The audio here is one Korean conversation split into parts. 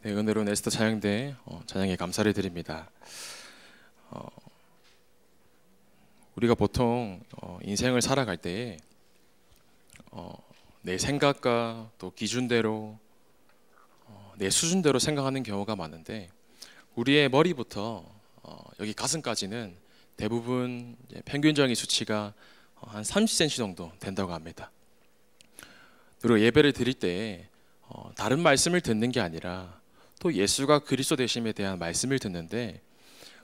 네, 은혜로운 에스더 찬양대 찬양에 감사를 드립니다. 우리가 보통 인생을 살아갈 때에 내 생각과 또 기준대로 내 수준대로 생각하는 경우가 많은데, 우리의 머리부터 여기 가슴까지는 대부분 평균적인 수치가 한 30cm 정도 된다고 합니다. 그리고 예배를 드릴 때 다른 말씀을 듣는 게 아니라 또 예수가 그리스도 되심에 대한 말씀을 듣는데,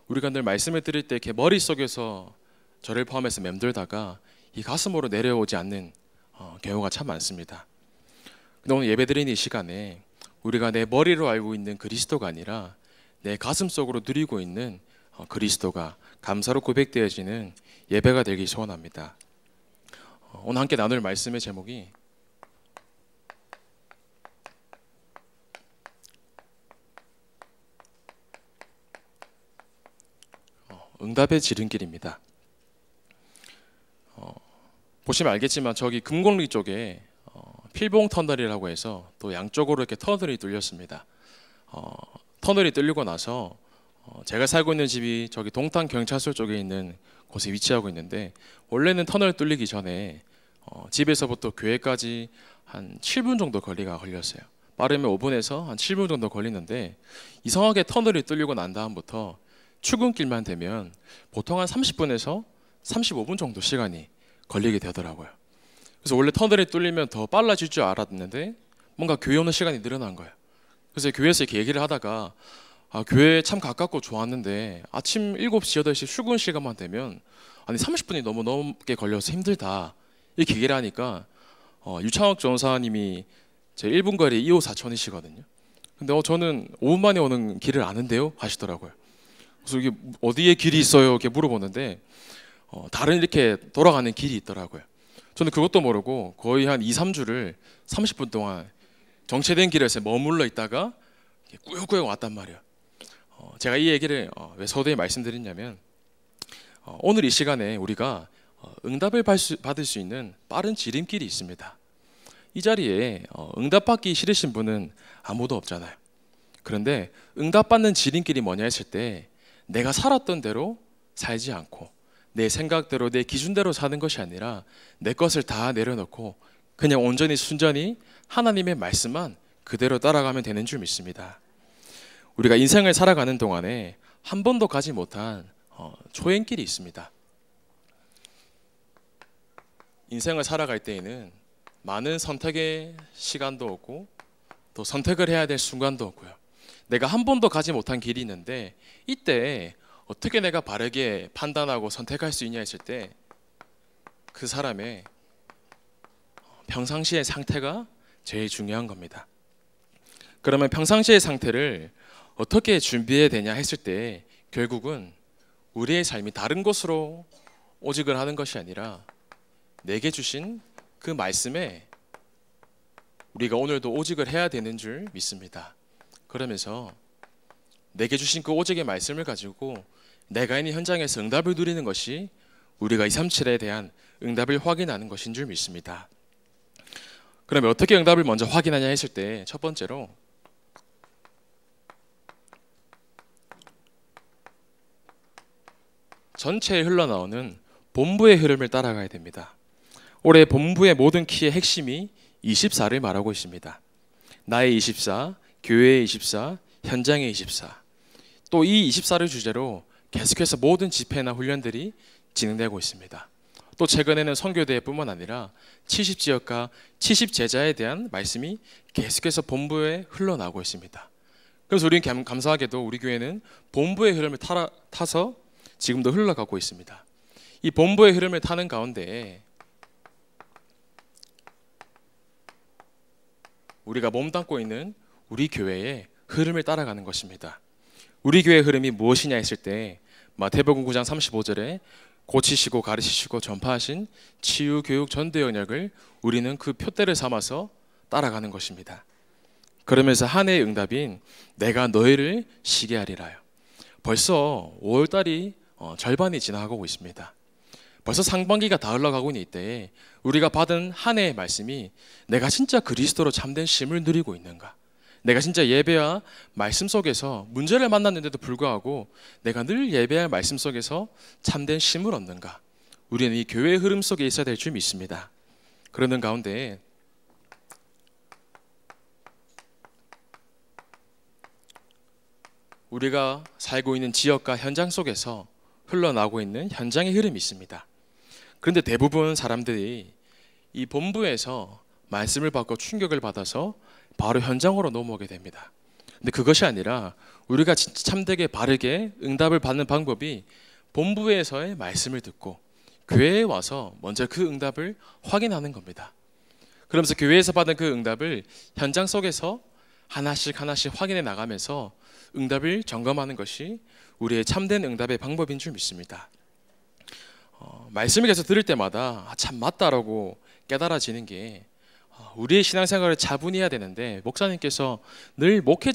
우리가 늘 말씀을 들을 때 이렇게 머릿속에서 저를 포함해서 맴돌다가 이 가슴으로 내려오지 않는 경우가 참 많습니다. 근데 오늘 예배 드리는 이 시간에 우리가 내 머리로 알고 있는 그리스도가 아니라 내 가슴 속으로 누리고 있는 그리스도가 감사로 고백되어지는 예배가 되길 소원합니다. 오늘 함께 나눌 말씀의 제목이 응답의 지름길입니다. 보시면 알겠지만 저기 금곡리 쪽에 필봉 터널이라고 해서 또 양쪽으로 이렇게 터널이 뚫렸습니다. 터널이 뚫리고 나서 제가 살고 있는 집이 저기 동탄 경찰서 쪽에 있는 곳에 위치하고 있는데, 원래는 터널 뚫리기 전에 집에서부터 교회까지 한 7분 정도 거리가 걸렸어요. 빠르면 5분에서 한 7분 정도 걸리는데, 이상하게 터널이 뚫리고 난 다음부터 출근길만 되면 보통 한 30분에서 35분 정도 시간이 걸리게 되더라고요. 그래서 원래 터널이 뚫리면 더 빨라질 줄 알았는데 뭔가 교회 오는 시간이 늘어난 거예요. 그래서 교회에서 이렇게 얘기를 하다가 교회 참 가깝고 좋았는데 아침 7시, 8시 출근 시간만 되면 30분이 너무 넘게 걸려서 힘들다, 이렇게 얘기를 하니까 유창학 전사님이 제 1분 거리 2호 사촌이시거든요. 근데 저는 5분 만에 오는 길을 아는데요 하시더라고요. 그래서 이게 어디에 길이 있어요? 이렇게 물어보는데 다른 이렇게 돌아가는 길이 있더라고요. 저는 그것도 모르고 거의 한 2, 3주를 30분 동안 정체된 길에서 머물러 있다가 꾸역꾸역 왔단 말이에요. 제가 이 얘기를 왜 서두에 말씀드리냐면, 오늘 이 시간에 우리가 응답을 받을 수 있는 빠른 지름길이 있습니다. 이 자리에 응답받기 싫으신 분은 아무도 없잖아요. 그런데 응답받는 지름길이 뭐냐 했을 때, 내가 살았던 대로 살지 않고 내 생각대로 내 기준대로 사는 것이 아니라 내 것을 다 내려놓고 그냥 온전히 순전히 하나님의 말씀만 그대로 따라가면 되는 줄 믿습니다. 우리가 인생을 살아가는 동안에 한 번도 가지 못한 초행길이 있습니다. 인생을 살아갈 때에는 많은 선택의 시간도 없고 또 선택을 해야 될 순간도 없고요. 내가 한 번도 가지 못한 길이 있는데, 이때 어떻게 내가 바르게 판단하고 선택할 수 있냐 했을 때 그 사람의 평상시의 상태가 제일 중요한 겁니다. 그러면 평상시의 상태를 어떻게 준비해야 되냐 했을 때, 결국은 우리의 삶이 다른 곳으로 오직을 하는 것이 아니라 내게 주신 그 말씀에 우리가 오늘도 오직을 해야 되는 줄 믿습니다. 그러면서 내게 주신 그 오직의 말씀을 가지고 내가 있는 현장에서 응답을 누리는 것이 우리가 237에 대한 응답을 확인하는 것인 줄 믿습니다. 그러면 어떻게 응답을 먼저 확인하냐 했을 때, 첫 번째로 전체에 흘러나오는 본부의 흐름을 따라가야 됩니다. 올해 본부의 모든 키의 핵심이 24를 말하고 있습니다. 나의 24, 교회의 24, 현장의 24. 또 이 24를 주제로 계속해서 모든 집회나 훈련들이 진행되고 있습니다. 또 최근에는 선교대회뿐만 아니라 70지역과 70제자에 대한 말씀이 계속해서 본부에 흘러나오고 있습니다. 그래서 우리는 감사하게도 우리 교회는 본부의 흐름을 타서 지금도 흘러가고 있습니다. 이 본부의 흐름을 타는 가운데 우리가 몸담고 있는 우리 교회의 흐름을 따라가는 것입니다. 우리 교회의 흐름이 무엇이냐 했을 때, 마태복음 9장 35절에 고치시고 가르치시고 전파하신 치유, 교육, 전도 영역을 우리는 그 표대를 삼아서 따라가는 것입니다. 그러면서 한 해의 응답인 내가 너희를 쉬게 하리라요. 벌써 5월달이 절반이 지나가고 있습니다. 벌써 상반기가 다 흘러가고 있는 이때에 우리가 받은 한 해의 말씀이 내가 진짜 그리스도로 참된 쉼을 누리고 있는가, 내가 진짜 예배와 말씀 속에서 문제를 만났는데도 불구하고 내가 늘 예배와 말씀 속에서 참된 쉼을 얻는가? 우리는 이 교회의 흐름 속에 있어야 될 줄 믿습니다. 그러는 가운데 우리가 살고 있는 지역과 현장 속에서 흘러나오고 있는 현장의 흐름이 있습니다. 그런데 대부분 사람들이 이 본부에서 말씀을 받고 충격을 받아서 바로 현장으로 넘어오게 됩니다. 근데 그것이 아니라 우리가 진짜 참되게 바르게 응답을 받는 방법이 본부에서의 말씀을 듣고 교회에 와서 먼저 그 응답을 확인하는 겁니다. 그러면서 교회에서 받은 그 응답을 현장 속에서 하나씩 확인해 나가면서 응답을 점검하는 것이 우리의 참된 응답의 방법인 줄 믿습니다. 말씀을 계속 들을 때마다 참 맞다라고 깨달아지는 게 우리의 신앙생활을 차분히 해야 되는데 목사님께서 늘 목회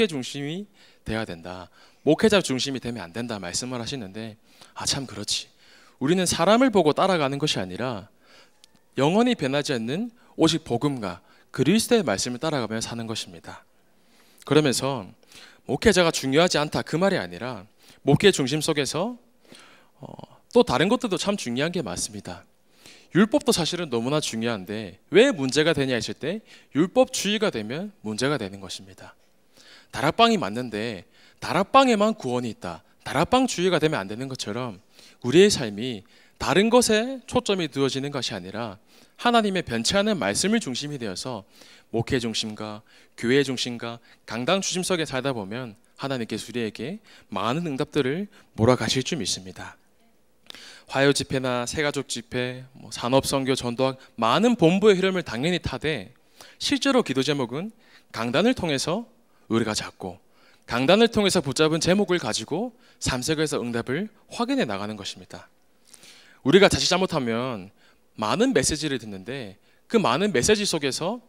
중심이 돼야 된다. 목회자 중심이 되면 안 된다 말씀을 하시는데 참 그렇지. 우리는 사람을 보고 따라가는 것이 아니라 영원히 변하지 않는 오직 복음과 그리스도의 말씀을 따라가며 사는 것입니다. 그러면서 목회자가 중요하지 않다 그 말이 아니라 목회 중심 속에서 또 다른 것들도 참 중요한 게 많습니다. 율법도 사실은 너무나 중요한데 왜 문제가 되냐 했을 때 율법주의가 되면 문제가 되는 것입니다. 다락방이 맞는데 다락방에만 구원이 있다. 다락방주의가 되면 안 되는 것처럼 우리의 삶이 다른 것에 초점이 두어지는 것이 아니라 하나님의 변치 않은 말씀을 중심이 되어서 목회 중심과 교회 중심과 강당 중심 속에 살다 보면 하나님께서 우리에게 많은 응답들을 몰아가실 줄 믿습니다. 화요 집회나 새가족 집회, 산업 선교 전도학 많은 본부의 흐름을 당연히 타되 실제로 기도 제목은 강단을 통해서 우리가 잡고 강단을 통해서 붙잡은 제목을 가지고 삶 속에서 응답을 확인해 나가는 것입니다. 우리가 자칫 잘못하면 많은 메시지를 듣는데 그 많은 메시지 속에서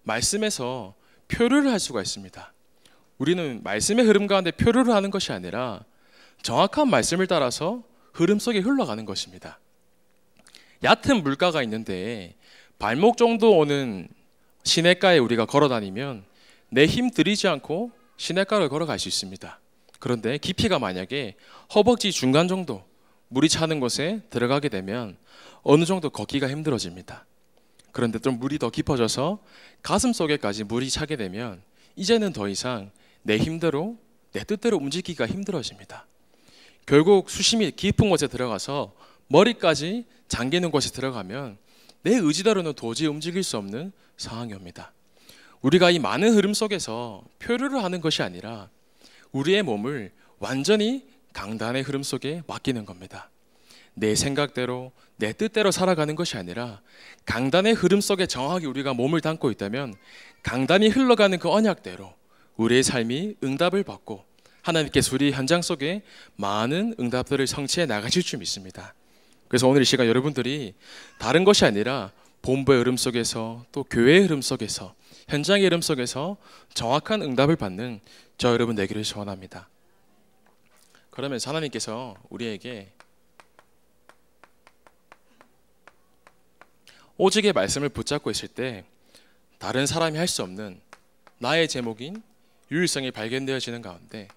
말씀에서 표류를 할 수가 있습니다. 우리는 말씀의 흐름 가운데 표류를 하는 것이 아니라 정확한 말씀을 따라서 흐름 속에 흘러가는 것입니다. 얕은 물가가 있는데 발목 정도 오는 시냇가에 우리가 걸어다니면 내 힘 들이지 않고 시냇가를 걸어갈 수 있습니다. 그런데 깊이가 만약에 허벅지 중간 정도 물이 차는 곳에 들어가게 되면 어느 정도 걷기가 힘들어집니다. 그런데 좀 물이 더 깊어져서 가슴 속에까지 물이 차게 되면 이제는 더 이상 내 힘대로 내 뜻대로 움직이기가 힘들어집니다. 결국 수심이 깊은 곳에 들어가서 머리까지 잠기는 곳에 들어가면 내 의지대로는 도저히 움직일 수 없는 상황이 옵니다. 우리가 이 많은 흐름 속에서 표류를 하는 것이 아니라 우리의 몸을 완전히 강단의 흐름 속에 맡기는 겁니다. 내 생각대로 내 뜻대로 살아가는 것이 아니라 강단의 흐름 속에 정확히 우리가 몸을 담고 있다면 강단이 흘러가는 그 언약대로 우리의 삶이 응답을 받고 하나님께서 우리 현장 속에 많은 응답들을 성취해 나가실 줄 믿습니다. 그래서 오늘 이 시간 여러분들이 다른 것이 아니라 본부의 흐름 속에서 또 교회의 흐름 속에서 현장의 흐름 속에서 정확한 응답을 받는 저 여러분 되기를 소원합니다. 그러면서 하나님께서 우리에게 오직의 말씀을 붙잡고 있을 때 다른 사람이 할 수 없는 나의 제목인 유일성이 발견되어지는 가운데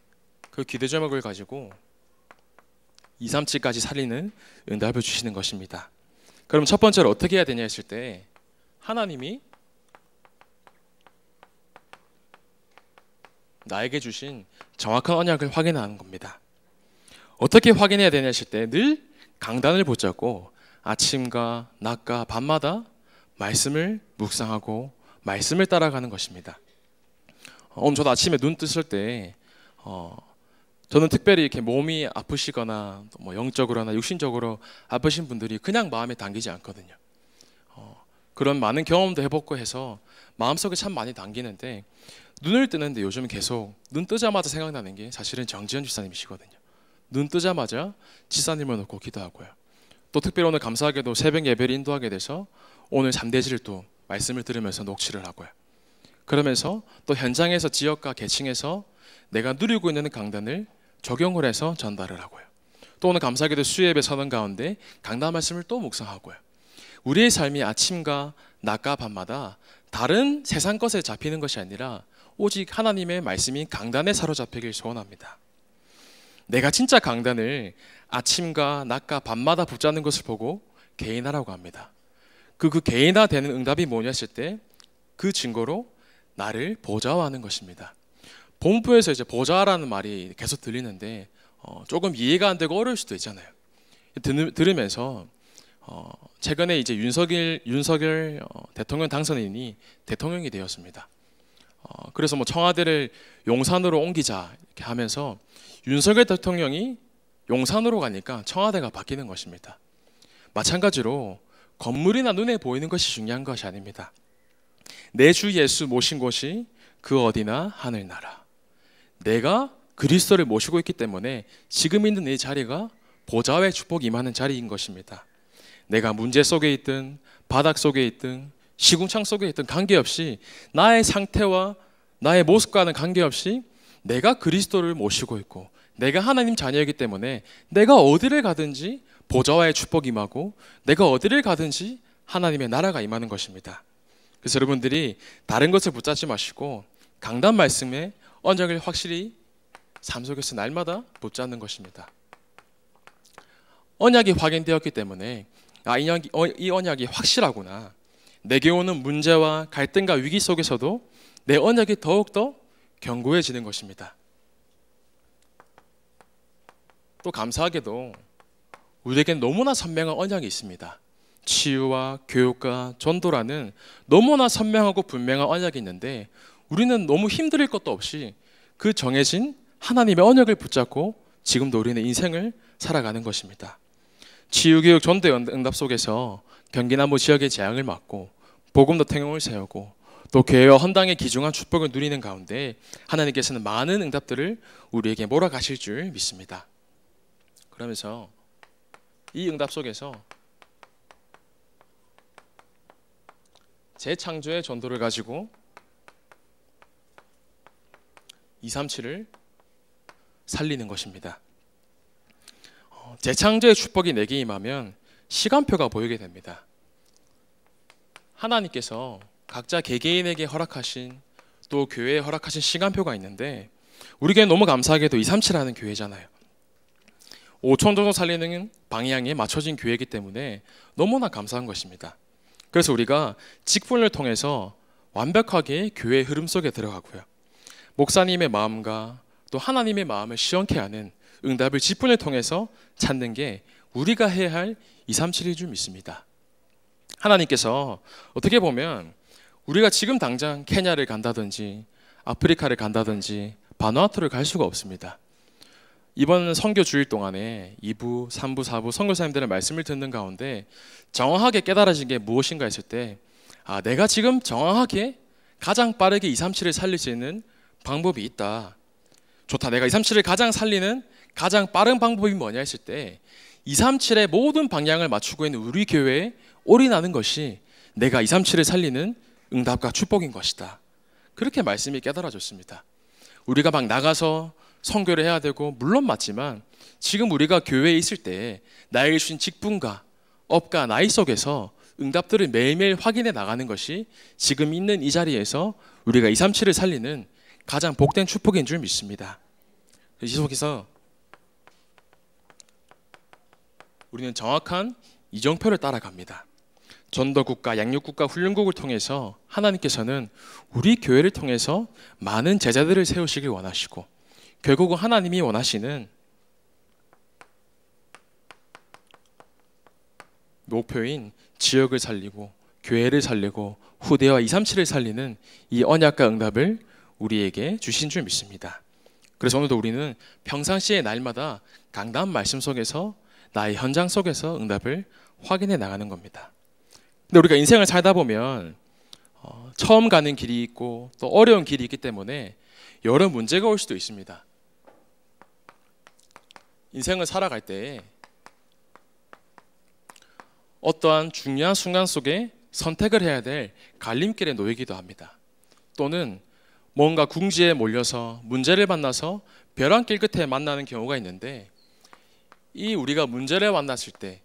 그 기도 제목을 가지고 2, 3치까지 살리는 응답을 주시는 것입니다. 그럼 첫 번째로 어떻게 해야 되냐 했을 때 하나님이 나에게 주신 정확한 언약을 확인하는 겁니다. 어떻게 확인해야 되냐 했을 때 늘 강단을 붙잡고 아침과 낮과 밤마다 말씀을 묵상하고 말씀을 따라가는 것입니다. 오늘 저도 아침에 눈 뜨실 때 저는 특별히 이렇게 몸이 아프시거나 뭐 영적으로나 육신적으로 아프신 분들이 그냥 마음에 당기지 않거든요. 그런 많은 경험도 해보고 해서 마음속에 참 많이 당기는데 눈을 뜨는데 요즘 계속 눈 뜨자마자 생각나는 게 사실은 정지현 집사님이시거든요. 눈 뜨자마자 집사님을 놓고 기도하고요. 또 특별히 오늘 감사하게도 새벽 예배를 인도하게 돼서 오늘 잠대지를 또 말씀을 들으면서 녹취를 하고요. 그러면서 또 현장에서 지역과 계층에서 내가 누리고 있는 강단을 적용을 해서 전달을 하고요. 또 오늘 감사하게도 수예배 서는 가운데 강단 말씀을 또 묵상하고요. 우리의 삶이 아침과 낮과 밤마다 다른 세상 것에 잡히는 것이 아니라 오직 하나님의 말씀인 강단에 사로잡히길 소원합니다. 내가 진짜 강단을 아침과 낮과 밤마다 붙잡는 것을 보고 개인화라고 합니다. 그 개인화 되는 응답이 뭐냐 했을 때 그 증거로 나를 보좌화하는 것입니다. 본부에서 이제 보좌라는 말이 계속 들리는데 조금 이해가 안 되고 어려울 수도 있잖아요. 들으면서 최근에 이제 윤석열 대통령 당선인이 대통령이 되었습니다. 그래서 뭐 청와대를 용산으로 옮기자 이렇게 하면서 윤석열 대통령이 용산으로 가니까 청와대가 바뀌는 것입니다. 마찬가지로 건물이나 눈에 보이는 것이 중요한 것이 아닙니다. 내 주 예수 모신 곳이 그 어디나 하늘나라. 내가 그리스도를 모시고 있기 때문에 지금 있는 이 자리가 보좌의 축복이 임하는 자리인 것입니다. 내가 문제 속에 있든 바닥 속에 있든 시궁창 속에 있든 관계없이 나의 상태와 나의 모습과는 관계없이 내가 그리스도를 모시고 있고 내가 하나님 자녀이기 때문에 내가 어디를 가든지 보좌와의 축복이 임하고 내가 어디를 가든지 하나님의 나라가 임하는 것입니다. 그래서 여러분들이 다른 것을 붙잡지 마시고 강단 말씀에 언약을 확실히 삶 속에서 날마다 붙잡는 것입니다. 언약이 확인되었기 때문에 이 언약이 확실하구나. 내게 오는 문제와 갈등과 위기 속에서도 내 언약이 더욱더 견고해지는 것입니다. 또 감사하게도 우리에겐 너무나 선명한 언약이 있습니다. 치유와 교육과 전도라는 너무나 선명하고 분명한 언약이 있는데 우리는 너무 힘들 것도 없이 그 정해진 하나님의 언약을 붙잡고 지금도 우리는 인생을 살아가는 것입니다. 치유교육 전도의 응답 속에서 경기남부 지역의 재앙을 막고 복음도 통용을 세우고 또 교회와 헌당의 귀중한 축복을 누리는 가운데 하나님께서는 많은 응답들을 우리에게 몰아가실 줄 믿습니다. 그러면서 이 응답 속에서 재창조의 전도를 가지고 237을 살리는 것입니다. 재창조의 축복이 내게 임하면 시간표가 보이게 됩니다. 하나님께서 각자 개개인에게 허락하신 또 교회에 허락하신 시간표가 있는데 우리 교회는 너무 감사하게도 237하는 교회잖아요. 5천 정도 살리는 방향에 맞춰진 교회이기 때문에 너무나 감사한 것입니다. 그래서 우리가 직분을 통해서 완벽하게 교회의 흐름 속에 들어가고요. 목사님의 마음과 또 하나님의 마음을 시원케 하는 응답을 직분을 통해서 찾는 게 우리가 해야 할 237일 줄 믿습니다. 하나님께서 어떻게 보면 우리가 지금 당장 케냐를 간다든지 아프리카를 간다든지 바누아투를 갈 수가 없습니다. 이번 선교 주일 동안에 2부, 3부, 4부 선교사님들의 말씀을 듣는 가운데 정확하게 깨달아진 게 무엇인가 했을 때 내가 지금 정확하게 가장 빠르게 237을 살릴 수 있는 방법이 있다. 좋다. 내가 237을 가장 살리는 가장 빠른 방법이 뭐냐 했을 때 237의 모든 방향을 맞추고 있는 우리 교회에 올인하는 것이 내가 237을 살리는 응답과 축복인 것이다. 그렇게 말씀이 깨달아졌습니다. 우리가 막 나가서 선교를 해야 되고 물론 맞지만 지금 우리가 교회에 있을 때 나에게 주신 직분과 업과 나이 속에서 응답들을 매일매일 확인해 나가는 것이 지금 있는 이 자리에서 우리가 237을 살리는 가장 복된 축복인 줄 믿습니다. 이 속에서 우리는 정확한 이정표를 따라갑니다. 전도국가, 양육국가, 훈련국을 통해서 하나님께서는 우리 교회를 통해서 많은 제자들을 세우시길 원하시고 결국은 하나님이 원하시는 목표인 지역을 살리고 교회를 살리고 후대와 237을 살리는 이 언약과 응답을 우리에게 주신 줄 믿습니다. 그래서 오늘도 우리는 평상시에 날마다 강단 말씀 속에서 나의 현장 속에서 응답을 확인해 나가는 겁니다. 근데 우리가 인생을 살다 보면 처음 가는 길이 있고 또 어려운 길이 있기 때문에 여러 문제가 올 수도 있습니다. 인생을 살아갈 때 어떠한 중요한 순간 속에 선택을 해야 될 갈림길에 놓이기도 합니다. 또는 뭔가 궁지에 몰려서 문제를 만나서 벼랑길 끝에 만나는 경우가 있는데 이 우리가 문제를 만났을 때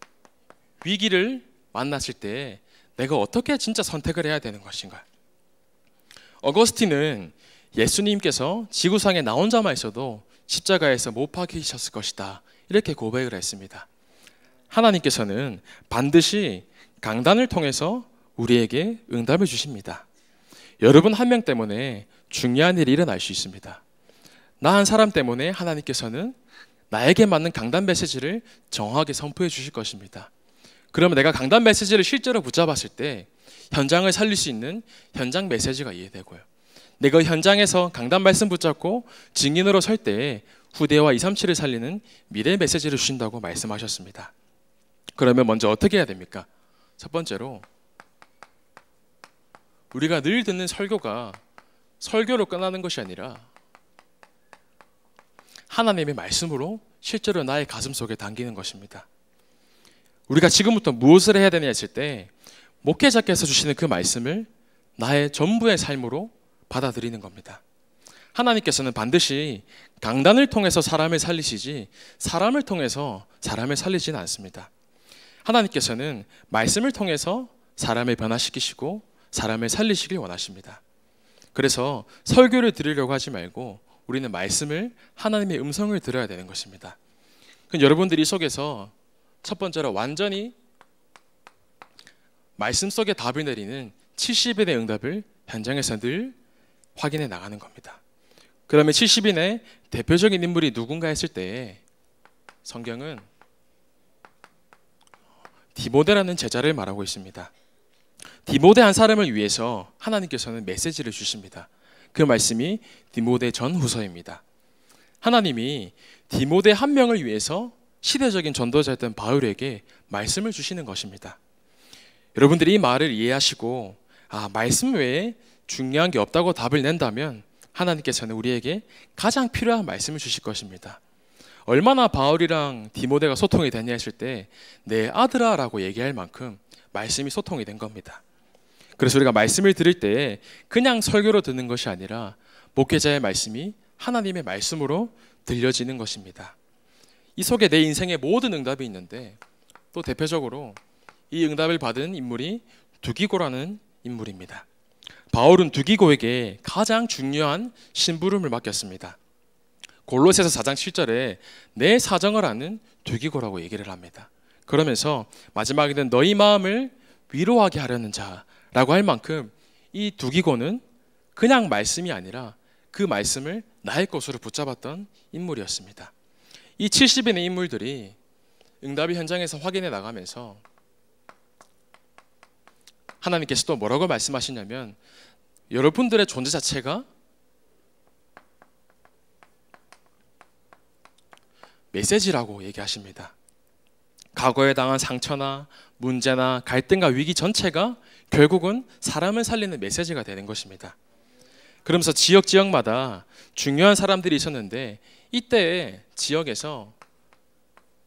위기를 만났을 때 내가 어떻게 진짜 선택을 해야 되는 것인가? 어거스틴은 예수님께서 지구상에 나 혼자만 있어도 십자가에서 못 박히셨을 것이다. 이렇게 고백을 했습니다. 하나님께서는 반드시 강단을 통해서 우리에게 응답을 주십니다. 여러분 한 명 때문에 중요한 일이 일어날 수 있습니다. 나 한 사람 때문에 하나님께서는 나에게 맞는 강단 메시지를 정확하게 선포해 주실 것입니다. 그러면 내가 강단 메시지를 실제로 붙잡았을 때 현장을 살릴 수 있는 현장 메시지가 이해되고요. 내가 현장에서 강단 말씀 붙잡고 증인으로 설 때에 후대와 237을 살리는 미래 메시지를 주신다고 말씀하셨습니다. 그러면 먼저 어떻게 해야 됩니까? 첫 번째로 우리가 늘 듣는 설교가 설교로 끝나는 것이 아니라 하나님의 말씀으로 실제로 나의 가슴 속에 담기는 것입니다. 우리가 지금부터 무엇을 해야 되냐 했을 때 목회자께서 주시는 그 말씀을 나의 전부의 삶으로 받아들이는 겁니다. 하나님께서는 반드시 강단을 통해서 사람을 살리시지 사람을 통해서 사람을 살리지는 않습니다. 하나님께서는 말씀을 통해서 사람을 변화시키시고 사람을 살리시길 원하십니다. 그래서 설교를 들으려고 하지 말고 우리는 말씀을 하나님의 음성을 들어야 되는 것입니다. 그럼 여러분들이 이 속에서 첫 번째로 완전히 말씀 속에 답을 내리는 70인의 응답을 현장에서 늘 확인해 나가는 겁니다. 그러면 70인의 대표적인 인물이 누군가 했을 때 성경은 디모데라는 제자를 말하고 있습니다. 디모데 한 사람을 위해서 하나님께서는 메시지를 주십니다. 그 말씀이 디모데 전후서입니다. 하나님이 디모데 한 명을 위해서 시대적인 전도자였던 바울에게 말씀을 주시는 것입니다. 여러분들이 이 말을 이해하시고 말씀 외에 중요한 게 없다고 답을 낸다면 하나님께서는 우리에게 가장 필요한 말씀을 주실 것입니다. 얼마나 바울이랑 디모데가 소통이 됐냐 했을 때 내 아들아 라고 얘기할 만큼 말씀이 소통이 된 겁니다. 그래서 우리가 말씀을 들을 때 그냥 설교로 듣는 것이 아니라 목회자의 말씀이 하나님의 말씀으로 들려지는 것입니다. 이 속에 내 인생의 모든 응답이 있는데 또 대표적으로 이 응답을 받은 인물이 두기고라는 인물입니다. 바울은 두기고에게 가장 중요한 심부름을 맡겼습니다. 골로새서 4장 7절에 내 사정을 아는 두기고라고 얘기를 합니다. 그러면서 마지막에는 너희 마음을 위로하게 하려는 자라고 할 만큼 이 두기고는 그냥 말씀이 아니라 그 말씀을 나의 것으로 붙잡았던 인물이었습니다. 이 70인의 인물들이 응답이 현장에서 확인해 나가면서 하나님께서 또 뭐라고 말씀하시냐면 여러분들의 존재 자체가 메시지라고 얘기하십니다. 과거에 당한 상처나 문제나 갈등과 위기 전체가 결국은 사람을 살리는 메시지가 되는 것입니다. 그러면서 지역마다 중요한 사람들이 있었는데 이때에 지역에서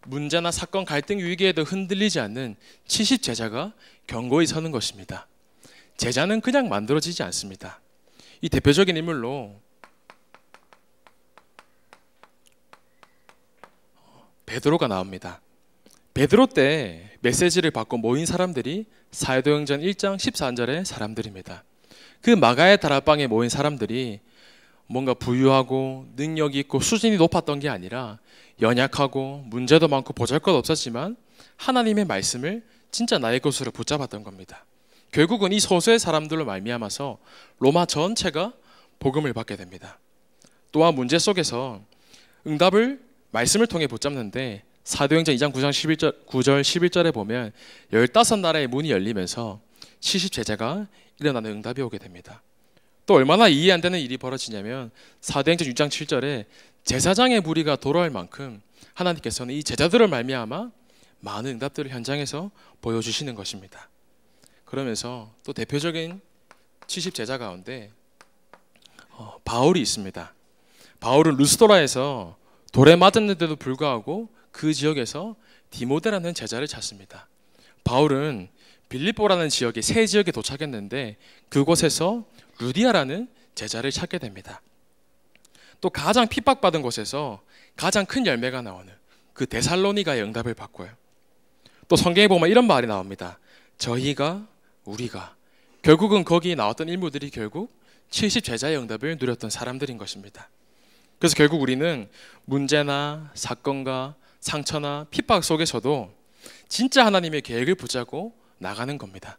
문제나 사건, 갈등, 위기에도 흔들리지 않는 70제자가 견고히 서는 것입니다. 제자는 그냥 만들어지지 않습니다. 이 대표적인 인물로 베드로가 나옵니다. 베드로 때 메시지를 받고 모인 사람들이 사도행전 1장 14절의 사람들입니다. 그 마가의 다락방에 모인 사람들이 뭔가 부유하고 능력이 있고 수준이 높았던 게 아니라 연약하고 문제도 많고 보잘것없었지만 하나님의 말씀을 진짜 나의 것으로 붙잡았던 겁니다. 결국은 이 소수의 사람들로 말미암아서 로마 전체가 복음을 받게 됩니다. 또한 문제 속에서 응답을 말씀을 통해 붙잡는데 사도행전 2장 9절 11절에 보면 15나라의 문이 열리면서 70제자가 일어나는 응답이 오게 됩니다. 또 얼마나 이해 안 되는 일이 벌어지냐면 사도행전 6장 7절에 제사장의 무리가 돌아올 만큼 하나님께서는 이 제자들을 말미암아 많은 응답들을 현장에서 보여주시는 것입니다. 그러면서 또 대표적인 70제자 가운데 바울이 있습니다. 바울은 루스도라에서 돌에 맞았는데도 불구하고 그 지역에서 디모데라는 제자를 찾습니다. 바울은 빌립보라는 지역의 새 지역에 도착했는데 그곳에서 루디아라는 제자를 찾게 됩니다. 또 가장 핍박받은 곳에서 가장 큰 열매가 나오는 그 데살로니가의 응답을 받고요. 또 성경에 보면 이런 말이 나옵니다. 저희가, 우리가. 결국은 거기 나왔던 인물들이 결국 70 제자의 응답을 누렸던 사람들인 것입니다. 그래서 결국 우리는 문제나 사건과 상처나 핍박 속에서도 진짜 하나님의 계획을 붙잡고 나가는 겁니다.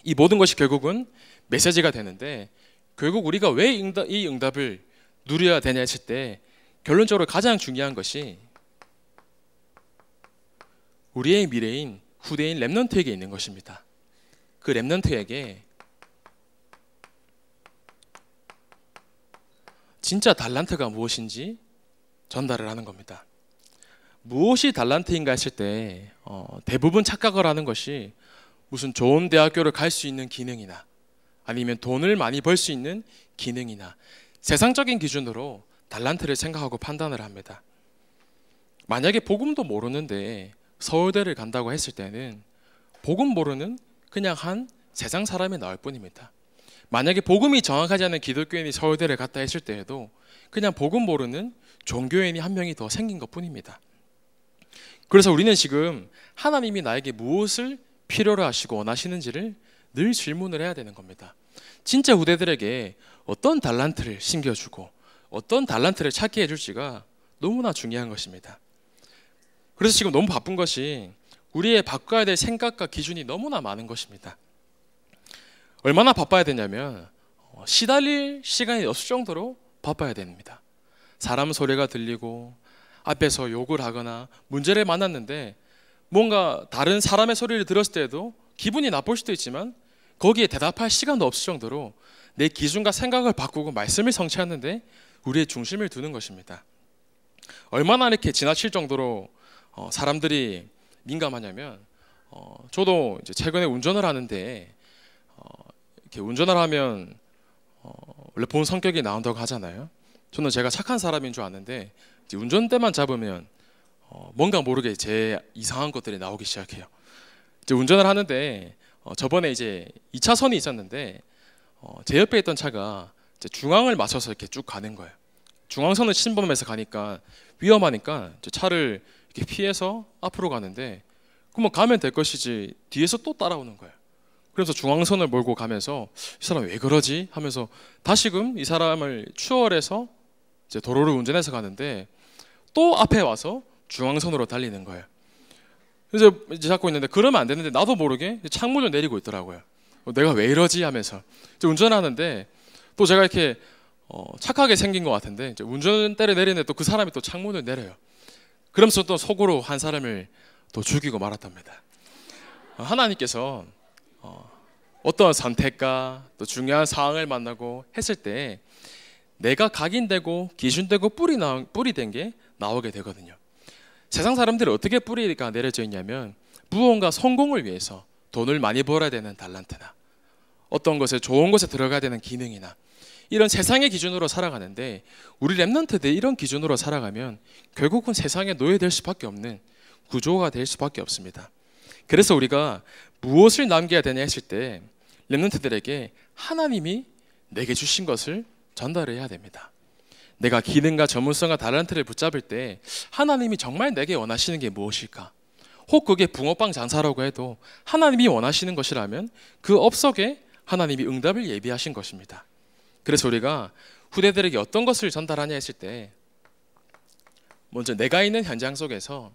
이 모든 것이 결국은 메시지가 되는데, 결국 우리가 왜 이 응답을 누려야 되냐 했을 때 결론적으로 가장 중요한 것이 우리의 미래인 후대인 렘넌트에게 있는 것입니다. 그 렘넌트에게 진짜 달란트가 무엇인지 전달을 하는 겁니다. 무엇이 달란트인가 했을 때 대부분 착각을 하는 것이 무슨 좋은 대학교를 갈 수 있는 기능이나 아니면 돈을 많이 벌 수 있는 기능이나 세상적인 기준으로 달란트를 생각하고 판단을 합니다. 만약에 복음도 모르는데 서울대를 간다고 했을 때는 복음 모르는 그냥 한 세상 사람이 나올 뿐입니다. 만약에 복음이 정확하지 않은 기독교인이 서울대를 갔다 했을 때에도 그냥 복음 모르는 종교인이 한 명이 더 생긴 것 뿐입니다. 그래서 우리는 지금 하나님이 나에게 무엇을 필요로 하시고 원하시는지를 늘 질문을 해야 되는 겁니다. 진짜 후대들에게 어떤 달란트를 심겨주고 어떤 달란트를 찾게 해줄지가 너무나 중요한 것입니다. 그래서 지금 너무 바쁜 것이 우리의 바꿔야 될 생각과 기준이 너무나 많은 것입니다. 얼마나 바빠야 되냐면 시달릴 시간이 없을 정도로 바빠야 됩니다. 사람 소리가 들리고 앞에서 욕을 하거나 문제를 만났는데 뭔가 다른 사람의 소리를 들었을 때도 기분이 나쁠 수도 있지만 거기에 대답할 시간도 없을 정도로 내 기준과 생각을 바꾸고 말씀을 성취하는데 우리의 중심을 두는 것입니다. 얼마나 이렇게 지나칠 정도로 사람들이 민감하냐면 저도 이제 최근에 운전을 하는데 이렇게 운전을 하면 원래 본 성격이 나온다고 하잖아요. 저는 제가 착한 사람인 줄 아는데 이제 운전대만 잡으면 뭔가 모르게 제 이상한 것들이 나오기 시작해요. 이제 운전을 하는데 저번에 이제 2차선이 있었는데 제 옆에 있던 차가 이제 중앙을 맞춰서 이렇게 쭉 가는 거예요. 중앙선을 침범해서 가니까 위험하니까 차를 이렇게 피해서 앞으로 가는데 그럼 가면 될 것이지 뒤에서 또 따라오는 거예요. 그래서 중앙선을 몰고 가면서 이 사람 왜 그러지 하면서 다시금 이 사람을 추월해서 이제 도로를 운전해서 가는데 또 앞에 와서 중앙선으로 달리는 거예요. 그래서 이제 잡고 있는데 그러면 안 되는데 나도 모르게 창문을 내리고 있더라고요. 내가 왜 이러지 하면서 이제 운전하는데 또 제가 이렇게 착하게 생긴 것 같은데 이제 운전대를 내리는데 또 그 사람이 또 창문을 내려요. 그러면서 또 속으로 한 사람을 또 죽이고 말았답니다. 하나님께서 어떤 선택과 또 중요한 상황을 만나고 했을 때 내가 각인되고 기준되고 뿌리 된 게 나오게 되거든요. 세상 사람들이 어떻게 뿌리가 내려져 있냐면 무언가 성공을 위해서 돈을 많이 벌어야 되는 달란트나 어떤 것에 좋은 곳에 들어가야 되는 기능이나 이런 세상의 기준으로 살아가는데 우리 렘넌트들 이런 기준으로 살아가면 결국은 세상에 노예될 수밖에 없는 구조가 될 수밖에 없습니다. 그래서 우리가 무엇을 남겨야 되냐 했을 때 렘넌트들에게 하나님이 내게 주신 것을 전달해야 됩니다. 내가 기능과 전문성과 달란트를 붙잡을 때 하나님이 정말 내게 원하시는 게 무엇일까? 혹 그게 붕어빵 장사라고 해도 하나님이 원하시는 것이라면 그 업속에 하나님이 응답을 예비하신 것입니다. 그래서 우리가 후대들에게 어떤 것을 전달하냐 했을 때 먼저 내가 있는 현장 속에서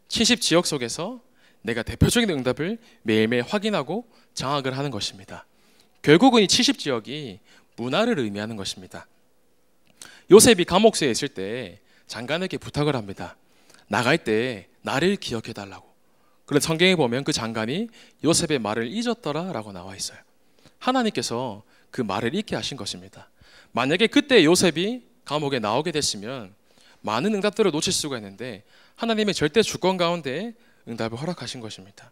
70 지역 속에서 내가 대표적인 응답을 매일매일 확인하고 장악을 하는 것입니다. 결국은 이 70 지역이 문화를 의미하는 것입니다. 요셉이 감옥소에 있을 때 장관에게 부탁을 합니다. 나갈 때 나를 기억해 달라고. 그런데 성경에 보면 그 장관이 요셉의 말을 잊었더라 라고 나와 있어요. 하나님께서 그 말을 잊게 하신 것입니다. 만약에 그때 요셉이 감옥에 나오게 됐으면 많은 응답들을 놓칠 수가 있는데 하나님의 절대 주권 가운데 응답을 허락하신 것입니다.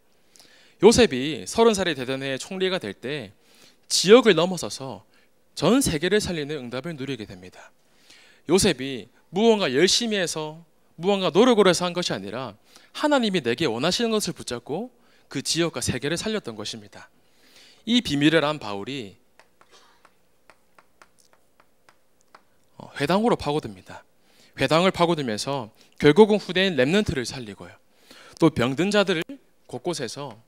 요셉이 30살이 되던 해에 총리가 될 때 지역을 넘어서서 전 세계를 살리는 응답을 누리게 됩니다. 요셉이 무언가 열심히 해서 무언가 노력을 해서 한 것이 아니라 하나님이 내게 원하시는 것을 붙잡고 그 지역과 세계를 살렸던 것입니다. 이 비밀을 안 바울이 회당으로 파고듭니다. 회당을 파고들면서 결국은 후대인 렘넌트를 살리고요. 또 병든 자들을 곳곳에서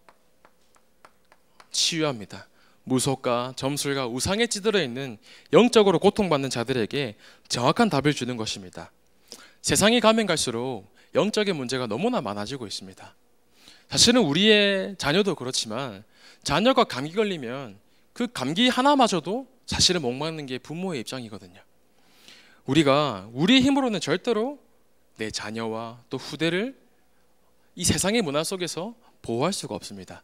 치유합니다. 무속과 점술과 우상에 찌들어 있는 영적으로 고통받는 자들에게 정확한 답을 주는 것입니다. 세상이 가면 갈수록 영적인 문제가 너무나 많아지고 있습니다. 사실은 우리의 자녀도 그렇지만 자녀가 감기 걸리면 그 감기 하나마저도 사실은 목마르는 게 부모의 입장이거든요. 우리가 우리의 힘으로는 절대로 내 자녀와 또 후대를 이 세상의 문화 속에서 보호할 수가 없습니다.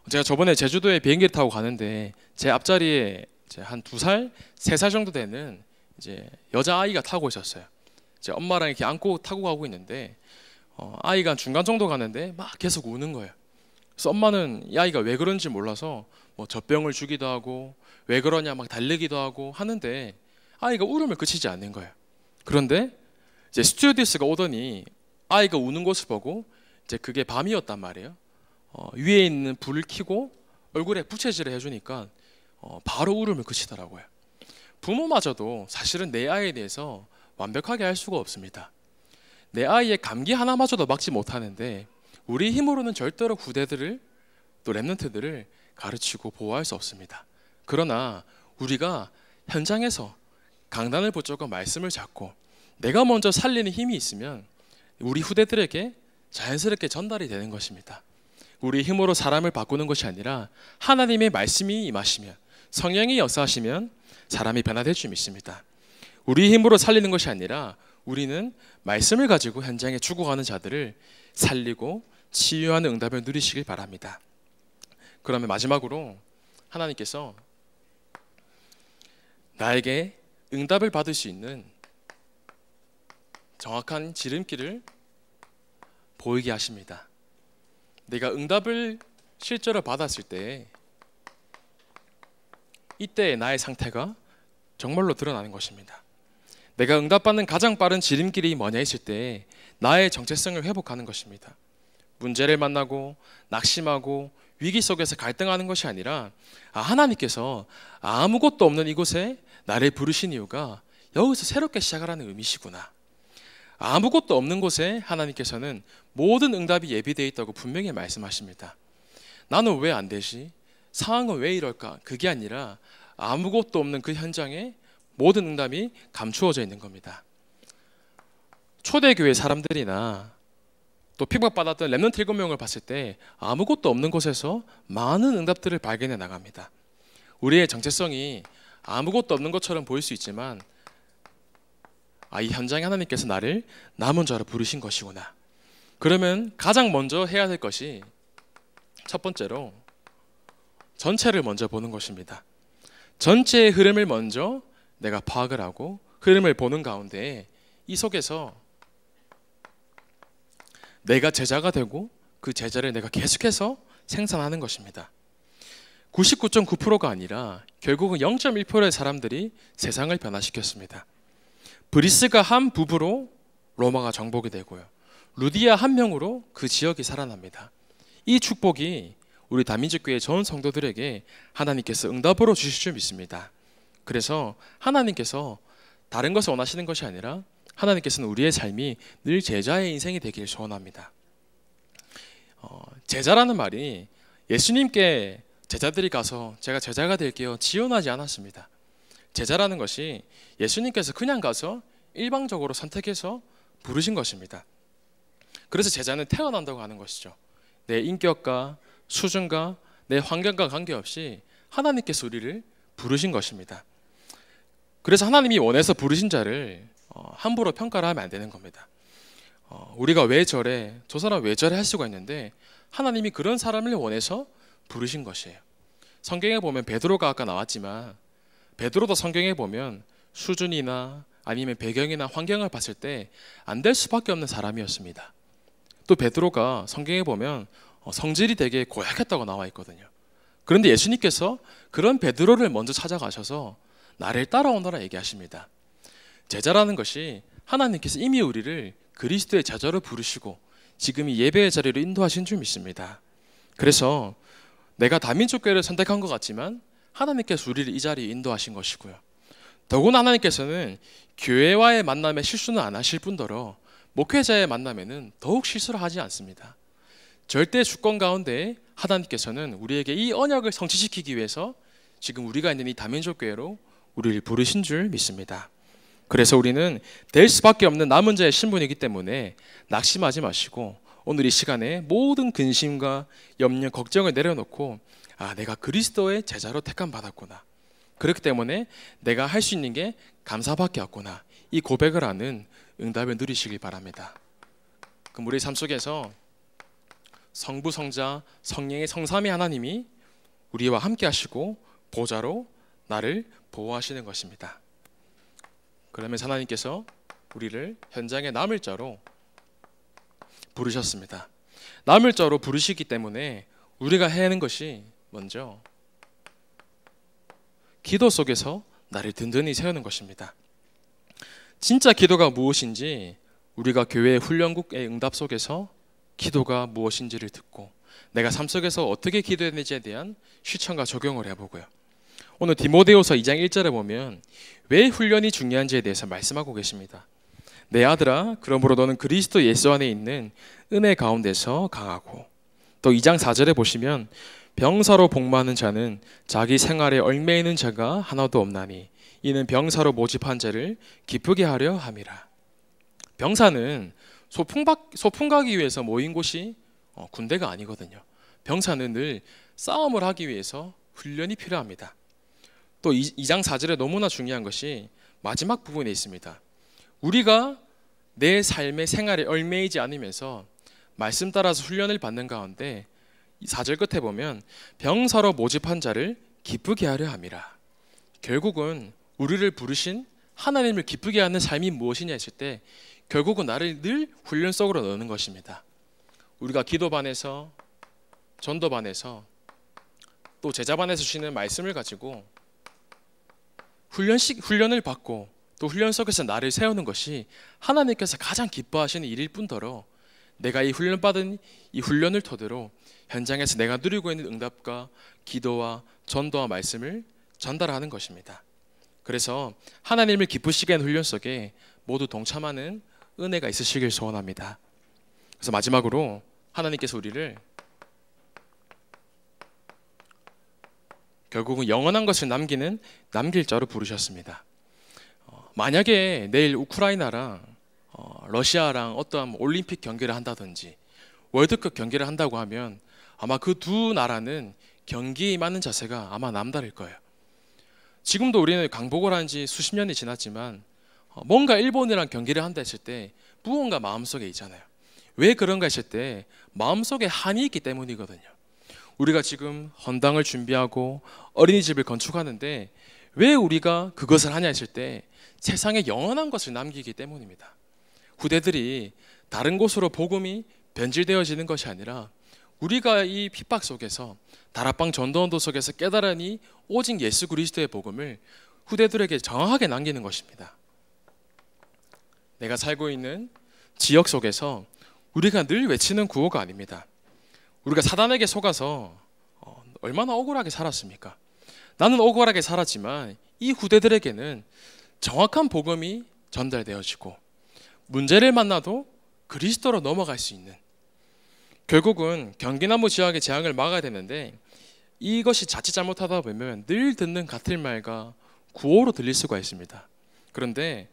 제가 저번에 제주도에 비행기를 타고 가는데 제 앞자리에 이제 한 2살, 3살 정도 되는 이제 여자아이가 타고 있었어요. 이제 엄마랑 이렇게 안고 타고 가고 있는데 아이가 중간 정도 가는데 막 계속 우는 거예요. 그래서 엄마는 이 아이가 왜 그런지 몰라서 뭐 젖병을 주기도 하고 왜 그러냐 막 달래기도 하고 하는데 아이가 울음을 그치지 않는 거예요. 그런데 이제 스튜어디스가 오더니 아이가 우는 것을 보고 이제 그게 밤이었단 말이에요. 위에 있는 불을 켜고 얼굴에 부채질을 해주니까 바로 울음을 그치더라고요. 부모마저도 사실은 내 아이에 대해서 완벽하게 할 수가 없습니다. 내 아이의 감기 하나마저도 막지 못하는데 우리 힘으로는 절대로 후대들을 또 렘넌트들을 가르치고 보호할 수 없습니다. 그러나 우리가 현장에서 강단을 붙잡고 말씀을 잡고 내가 먼저 살리는 힘이 있으면 우리 후대들에게 자연스럽게 전달이 되는 것입니다. 우리 힘으로 사람을 바꾸는 것이 아니라 하나님의 말씀이 임하시면 성령이 역사하시면 사람이 변화될 줄 믿습니다. 우리 힘으로 살리는 것이 아니라 우리는 말씀을 가지고 현장에 죽어가는 자들을 살리고 치유하는 응답을 누리시길 바랍니다. 그러면 마지막으로 하나님께서 나에게 응답을 받을 수 있는 정확한 지름길을 보이게 하십니다. 내가 응답을 실제로 받았을 때 이때 나의 상태가 정말로 드러나는 것입니다. 내가 응답받는 가장 빠른 지름길이 뭐냐 했을 때 나의 정체성을 회복하는 것입니다. 문제를 만나고 낙심하고 위기 속에서 갈등하는 것이 아니라 하나님께서 아무것도 없는 이곳에 나를 부르신 이유가 여기서 새롭게 시작하라는 의미시구나. 아무것도 없는 곳에 하나님께서는 모든 응답이 예비되어 있다고 분명히 말씀하십니다. 나는 왜 안 되지? 상황은 왜 이럴까? 그게 아니라 아무것도 없는 그 현장에 모든 응답이 감추어져 있는 겁니다. 초대교회 사람들이나 또 핍박받았던 렘넌트 7명을 봤을 때 아무것도 없는 곳에서 많은 응답들을 발견해 나갑니다. 우리의 정체성이 아무것도 없는 것처럼 보일 수 있지만 이 현장에 하나님께서 나를 남은 자로 부르신 것이구나. 그러면 가장 먼저 해야 될 것이 첫 번째로 전체를 먼저 보는 것입니다. 전체의 흐름을 먼저 내가 파악을 하고 흐름을 보는 가운데 이 속에서 내가 제자가 되고 그 제자를 내가 계속해서 생산하는 것입니다. 99.9%가 아니라 결국은 0.1%의 사람들이 세상을 변화시켰습니다. 브리스가 한 부부로 로마가 정복이 되고요. 루디아 한 명으로 그 지역이 살아납니다. 이 축복이 우리 다민족교회 전 성도들에게 하나님께서 응답으로 주실 줄 믿습니다. 그래서 하나님께서 다른 것을 원하시는 것이 아니라 하나님께서는 우리의 삶이 늘 제자의 인생이 되기를 소원합니다. 제자라는 말이 예수님께 제자들이 가서 제가 제자가 될게요 지원하지 않았습니다. 제자라는 것이 예수님께서 그냥 가서 일방적으로 선택해서 부르신 것입니다. 그래서 제자는 태어난다고 하는 것이죠. 내 인격과 수준과 내 환경과 관계없이 하나님께서 우리를 부르신 것입니다. 그래서 하나님이 원해서 부르신 자를 함부로 평가를 하면 안 되는 겁니다. 우리가 왜 저래? 저 사람 왜 저래? 할 수가 있는데 하나님이 그런 사람을 원해서 부르신 것이에요. 성경에 보면 베드로가 아까 나왔지만 베드로도 성경에 보면 수준이나 아니면 배경이나 환경을 봤을 때 안 될 수밖에 없는 사람이었습니다. 또 베드로가 성경에 보면 성질이 되게 고약했다고 나와 있거든요. 그런데 예수님께서 그런 베드로를 먼저 찾아가셔서 나를 따라오너라 얘기하십니다. 제자라는 것이 하나님께서 이미 우리를 그리스도의 제자로 부르시고 지금 이 예배의 자리로 인도하신 줄 믿습니다. 그래서 내가 다민족교회를 선택한 것 같지만 하나님께서 우리를 이 자리에 인도하신 것이고요. 더구나 하나님께서는 교회와의 만남에 실수는 안 하실 뿐더러 목회자의 만남에는 더욱 실수를 하지 않습니다. 절대 주권 가운데 하나님께서는 우리에게 이 언약을 성취시키기 위해서 지금 우리가 있는 이 다민족 교회로 우리를 부르신 줄 믿습니다. 그래서 우리는 될 수밖에 없는 남은 자의 신분이기 때문에 낙심하지 마시고 오늘 이 시간에 모든 근심과 염려, 걱정을 내려놓고 내가 그리스도의 제자로 택함 받았구나. 그렇기 때문에 내가 할 수 있는 게 감사밖에 없구나. 이 고백을 하는 응답을 누리시길 바랍니다. 그럼 우리 삶 속에서 성부, 성자, 성령의 성삼위 하나님이 우리와 함께 하시고 보좌로 나를 보호하시는 것입니다. 그러면서 하나님께서 우리를 현장의 남을 자로 부르셨습니다. 남을 자로 부르시기 때문에 우리가 해야 하는 것이 먼저 기도 속에서 나를 든든히 세우는 것입니다. 진짜 기도가 무엇인지 우리가 교회 훈련국의 응답 속에서 기도가 무엇인지를 듣고 내가 삶 속에서 어떻게 기도했는지에 대한 실천과 적용을 해보고요. 오늘 디모데후서 2장 1절에 보면 왜 훈련이 중요한지에 대해서 말씀하고 계십니다. 내 아들아, 그러므로 너는 그리스도 예수 안에 있는 은혜 가운데서 강하고, 또 2장 4절에 보시면 병사로 복무하는 자는 자기 생활에 얽매이는 자가 하나도 없나니 이는 병사로 모집한 자를 기쁘게 하려 함이라. 병사는 소풍 가기 위해서 모인 곳이 군대가 아니거든요. 병사는 늘 싸움을 하기 위해서 훈련이 필요합니다. 또 2장 4절에 너무나 중요한 것이 마지막 부분에 있습니다. 우리가 내 삶의 생활에 얽매이지 않으면서 말씀 따라서 훈련을 받는 가운데 4절 끝에 보면 병사로 모집한 자를 기쁘게 하려 함이라. 결국은 우리를 부르신 하나님을 기쁘게 하는 삶이 무엇이냐 했을 때 결국은 나를 늘 훈련 속으로 넣는 것입니다. 우리가 기도반에서, 전도반에서, 또 제자반에서 주시는 말씀을 가지고 훈련을 받고 또 훈련 속에서 나를 세우는 것이 하나님께서 가장 기뻐하시는 일일 뿐더러 내가 이 훈련받은 이 훈련을 토대로 현장에서 내가 누리고 있는 응답과 기도와 전도와 말씀을 전달하는 것입니다. 그래서 하나님을 기쁘시게 하는 훈련 속에 모두 동참하는 은혜가 있으시길 소원합니다. 그래서 마지막으로 하나님께서 우리를 결국은 영원한 것을 남길 자로 부르셨습니다. 만약에 내일 우크라이나랑 러시아랑 어떠한 올림픽 경기를 한다든지 월드컵 경기를 한다고 하면 아마 그 두 나라는 경기에 임하는 자세가 아마 남다를 거예요. 지금도 우리는 강복을 한 지 수십 년이 지났지만 뭔가 일본이랑 경기를 한다 했을 때 무언가 마음속에 있잖아요. 왜 그런가 했을 때 마음속에 한이 있기 때문이거든요. 우리가 지금 헌당을 준비하고 어린이집을 건축하는데 왜 우리가 그것을 하냐 했을 때 세상에 영원한 것을 남기기 때문입니다. 후대들이 다른 곳으로 복음이 변질되어지는 것이 아니라 우리가 이 핍박 속에서 다락방 전도운동 속에서 깨달으니 오직 예수 그리스도의 복음을 후대들에게 정확하게 남기는 것입니다. 내가 살고 있는 지역 속에서 우리가 늘 외치는 구호가 아닙니다. 우리가 사단에게 속아서 얼마나 억울하게 살았습니까? 나는 억울하게 살았지만 이 후대들에게는 정확한 복음이 전달되어지고 문제를 만나도 그리스도로 넘어갈 수 있는, 결국은 경기나무 지역의 재앙을 막아야 되는데 이것이 자칫 잘못하다 보면 늘 듣는 같은 말과 구호로 들릴 수가 있습니다. 그런데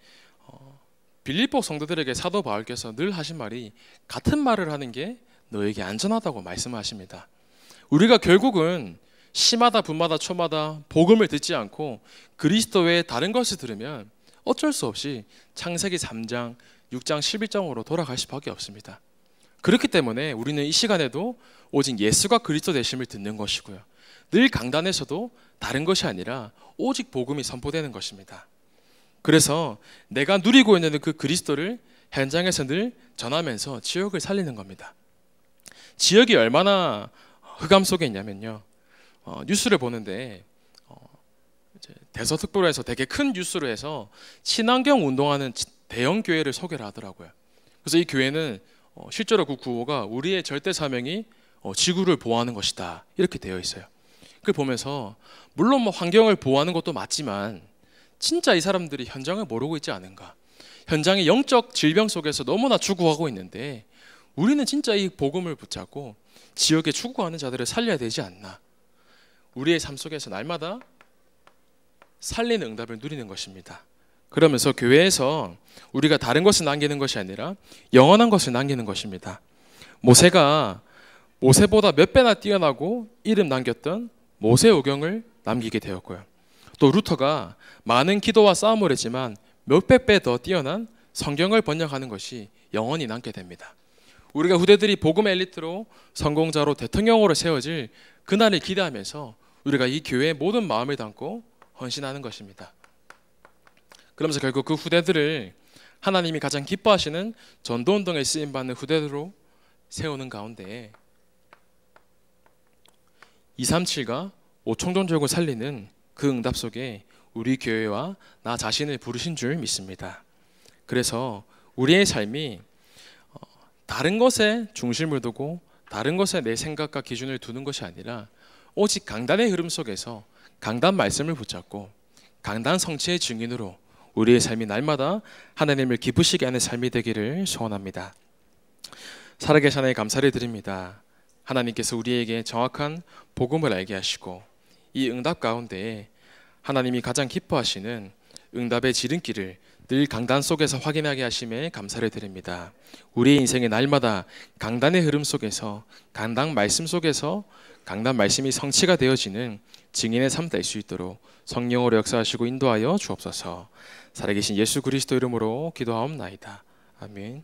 빌립보 성도들에게 사도 바울께서 늘 하신 말이 같은 말을 하는 게 너에게 안전하다고 말씀하십니다. 우리가 결국은 시마다 분마다 초마다 복음을 듣지 않고 그리스도 외에 다른 것을 들으면 어쩔 수 없이 창세기 3장, 6장, 11장으로 돌아갈 수밖에 없습니다. 그렇기 때문에 우리는 이 시간에도 오직 예수가 그리스도 되심을 듣는 것이고요. 늘 강단에서도 다른 것이 아니라 오직 복음이 선포되는 것입니다. 그래서 내가 누리고 있는 그 그리스도를 현장에서 늘 전하면서 지역을 살리는 겁니다. 지역이 얼마나 흑암 속에 있냐면요. 뉴스를 보는데 대서특보로에서 되게 큰 뉴스로 해서 친환경 운동하는 대형 교회를 소개를 하더라고요. 그래서 이 교회는 실제로 그 구호가 우리의 절대 사명이 지구를 보호하는 것이다 이렇게 되어 있어요. 그걸 보면서 물론 환경을 보호하는 것도 맞지만 진짜 이 사람들이 현장을 모르고 있지 않은가, 현장의 영적 질병 속에서 너무나 죽어가고 있는데 우리는 진짜 이 복음을 붙잡고 지역에 죽어가는 자들을 살려야 되지 않나. 우리의 삶 속에서 날마다 살리는 응답을 누리는 것입니다. 그러면서 교회에서 우리가 다른 것을 남기는 것이 아니라 영원한 것을 남기는 것입니다. 모세가 모세보다 몇 배나 뛰어나고 이름 남겼던 모세오경을 남기게 되었고요. 또 루터가 많은 기도와 싸움을 했지만 몇백 배 더 뛰어난 성경을 번역하는 것이 영원히 남게 됩니다. 우리가 후대들이 복음의 엘리트로 성공자로 대통령으로 세워질 그날을 기대하면서 우리가 이 교회의 모든 마음을 담고 헌신하는 것입니다. 그러면서 결국 그 후대들을 하나님이 가장 기뻐하시는 전도운동에 쓰임받는 후대들로 세우는 가운데 237과 5총종족을 살리는 그 응답 속에 우리 교회와 나 자신을 부르신 줄 믿습니다. 그래서 우리의 삶이 다른 것에 중심을 두고 다른 것에 내 생각과 기준을 두는 것이 아니라 오직 강단의 흐름 속에서 강단 말씀을 붙잡고 강단 성취의 증인으로 우리의 삶이 날마다 하나님을 기쁘시게 하는 삶이 되기를 소원합니다. 살아계신 하나님 감사를 드립니다. 하나님께서 우리에게 정확한 복음을 알게 하시고 이 응답 가운데 하나님이 가장 기뻐하시는 응답의 지름길을 늘 강단 속에서 확인하게 하심에 감사를 드립니다. 우리의 인생의 날마다 강단의 흐름 속에서 강단 말씀 속에서 강단 말씀이 성취가 되어지는 증인의 삶 될 수 있도록 성령으로 역사하시고 인도하여 주옵소서. 살아계신 예수 그리스도 이름으로 기도하옵나이다. 아멘.